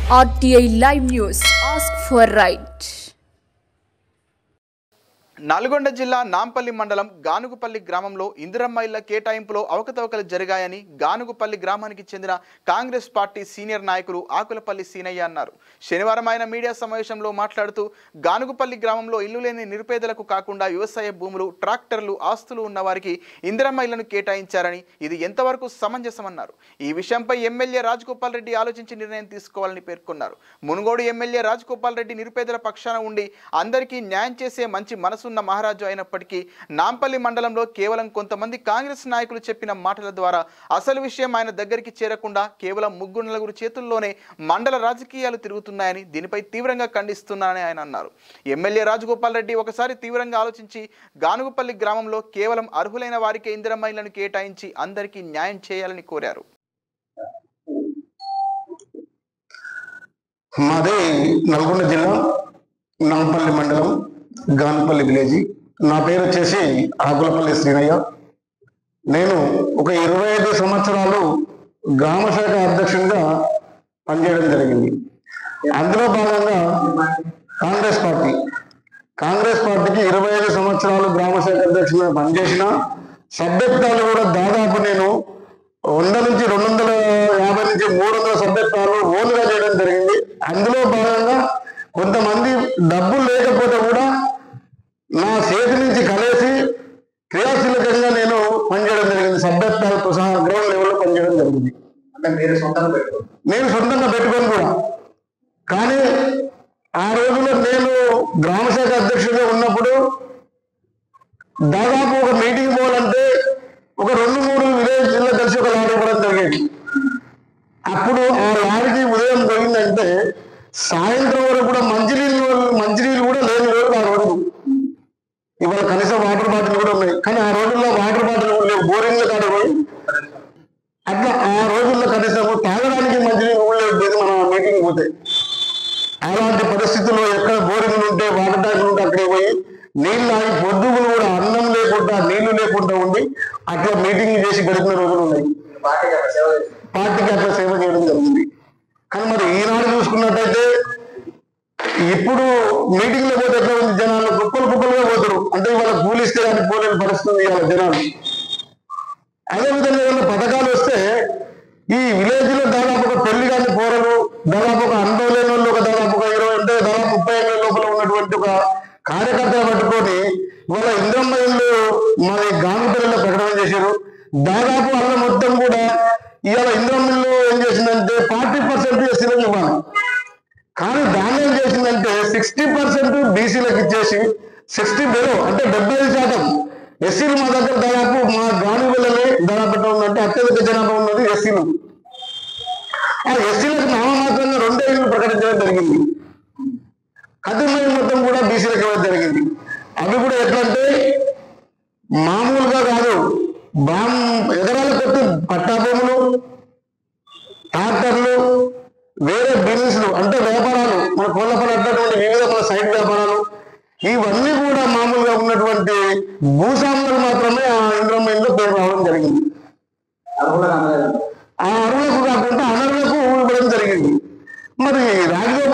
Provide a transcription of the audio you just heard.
RTI Live News. Ask for right. Nalgonda జిల్లా నాంపల్లి మండలం గానుగుపల్లి గ్రామంలో ఇందిరమ్మ ఇళ్ల కేటాయింపులో అవకతవకలు జరిగాయని గానుగుపల్లి గ్రామానికి చెందిన కాంగ్రెస్ పార్టీ సీనియర్ నాయకులు ఆకులపల్లి సీనయ్య అన్నారు. శనివారం ఆయన మీడియా సమావేశంలో మాట్లాడుతూ గానుగుపల్లి గ్రామంలో ఇల్లు లేని నిరుపేదలకు కాకుండా వ్యవసాయ భూములు, ట్రాక్టర్లు, ఆస్తులు ఉన్న వారికి ఇందిరమ్మ ఇళ్లను కేటాయించారని ఇది ఎంతవరకు సమంజసమన్నారు. ఈ విషయంపై ఎమ్మెల్యే రాజగోపాల్ రెడ్డి ఆలోచించి నిర్ణయం తీసుకోవాలని పేర్కొన్నారు. మునుగోడు ఎమ్మెల్యే రాజగోపాల్ రెడ్డి నిరుపేదల పక్షాన ఉండి అందరికీ న్యాయం చేసే మంచి మనసు ఉన్న మహారాజు అయినప్పటికీ నాంపల్లి మండలంలో కేవలం కొంతమంది కాంగ్రెస్ నాయకులు చెప్పిన మాటల ద్వారా అసలు విషయం ఆయన దగ్గరికి చేరకుండా కేవలం ముగ్గురు చేతుల్లోనే మండల రాజకీయాలు తిరుగుతున్నాయని దీనిపై తీవ్రంగా ఖండిస్తున్నానని ఆయన అన్నారు. ఎమ్మెల్యే రాజగోపాల్ రెడ్డి ఒకసారి తీవ్రంగా ఆలోచించి గానుగుపల్లి గ్రామంలో కేవలం అర్హులైన వారికే ఇందిరమ్మ ఇళ్లను కేటాయించి అందరికీ న్యాయం చేయాలని కోరారు. మాది నల్గొండ జిల్లా నాంపల్లి మండలం గానుపల్లి విలేజ్. నా పేరు వచ్చేసి ఆకులపల్లి శ్రీనయ్య. నేను ఒక 25 సంవత్సరాలు గ్రామ శాఖ అధ్యక్షునిగా పనిచేయడం జరిగింది. అందులో భాగంగా కాంగ్రెస్ పార్టీకి 25 సంవత్సరాలు గ్రామ శాఖ అధ్యక్షునిగా పనిచేసిన సభ్యత్వాలు కూడా దాదాపు నేను 100 నుంచి 250 నుంచి 300 సభ్యత్వాలు ఓన్గా చేయడం జరిగింది. అందులో భాగంగా కొంతమంది డబ్బులు లేకపోతే కూడా నా చేతి నుంచి కలిసి క్రియాశీలకంగా నేను పనిచేయడం జరిగింది. సభ్యత్వాలతో సహా గ్రౌండ్ లెవెల్లో పనిచేయడం జరిగింది. నేను సొంతంగా పెట్టుకొని కూడా. కానీ ఆ రోజుల్లో నేను గ్రామశాఖ అధ్యక్షుడిగా ఉన్నప్పుడు దాదాపు ఒక మీటింగ్ పోవాలంటే ఒక 2-3 విలేజ్లో కలిసి ఒక లారీ ఇవ్వడం జరిగేది. అప్పుడు ఆ లారీకి ఉదయం పోయిందంటే సాయంత్రం వరకు కూడా మంచినీళ్ళు కూడా లేని రోజు ఆ రోజు. ఇవాళ కనీసం వాటర్ బాటిల్ కూడా ఉన్నాయి, కానీ ఆ రోజుల్లో వాటర్ బాటిల్ కూడా లేవు. బోరింగ్ల కాడ పోయి అట్లా ఆ రోజుల్లో కనీసం తాగడానికి మంచినీళ్ళు కూడా లేదు మనం మీటింగ్ పోతే. అలాంటి పరిస్థితుల్లో ఎక్కడ బోరింగ్లు ఉంటే వాటర్ ట్యాంకులు ఉంటే అక్కడికి పోయి నీళ్ళు ఆగి పొద్దుగులు కూడా అన్నం లేకుండా నీళ్లు లేకుండా ఉండి అట్లా మీటింగ్ చేసి గడిపిన రోజులు ఉన్నాయి. పార్టీకి అట్లా సేవ చేయడం జరిగింది. కానీ మరి ఈనాడు చూసుకున్నట్టయితే ఇప్పుడు మీటింగ్ లో పోతే ఎట్లా ఉంది, జనాలు కుప్పలుగా పోతారు. అంటే ఇవాళ కూలిస్తే కానీ పోలేని పరిస్థితి ఇవాళ జనాలు. అదేవిధంగా ఏమైనా పథకాలు వస్తే ఈ విలేజ్ లో దాదాపు ఒక పెళ్లి కానీ పోరలు, దాదాపు ఒక అనుభవం లేని వాళ్ళు ఒక దాదాపు ఒక 20 అంటే దాదాపు 30 ఏళ్ళ లోపల ఉన్నటువంటి ఒక కార్యకర్తలు పట్టుకొని ఇవాళ ఇందిరమ్మ ఇల్లు మరి గానుపల్లిలో ప్రకటన చేశారు. దాదాపు అల్ల మొత్తం కూడా ఇవాళ ఇందిరమ్మ ఇల్లు ఏం చేసిందంటే 40% ఎస్సీలకు ఇవ్వాలి. కానీ దాన్ని ఏం చేసిందంటే 60% బీసీలకు ఇచ్చేసి 60 బెలో అంటే 75% ఎస్సీలు మా దగ్గర దాదాపు మా గానుపల్లిలో దాదాపు ఉందంటే అత్యధిక జనాభా ఉన్నది ఎస్సీలు. ఆ ఎస్సీలకు నామమాత్రంగా 2 ఇళ్ళు ప్రకటించడం జరిగింది. కదిమయ్య మొత్తం కూడా బీసీలకు ఇవ్వడం జరిగింది. అవి కూడా ఎట్లంటే మామూలుగా కాదు, ఎకరాల కొద్ది పట్టా భూములు, ట్రాక్టర్లు, వేరే బిజినెస్లు అంటే వ్యాపారాలు, మన కోళ్ళ పని అన్నటువంటి వివిధ మన సైడ్ వ్యాపారాలు, ఇవన్నీ కూడా మామూలుగా ఉన్నటువంటి భూస్వాములకు మాత్రమే ఆ ఇందిరమ్మ ఇల్లు పేరు రావడం జరిగింది. ఆ అర్హులకు కాకుండా అనర్హులకు ఇవ్వడం జరిగింది. మరి రాజకీయ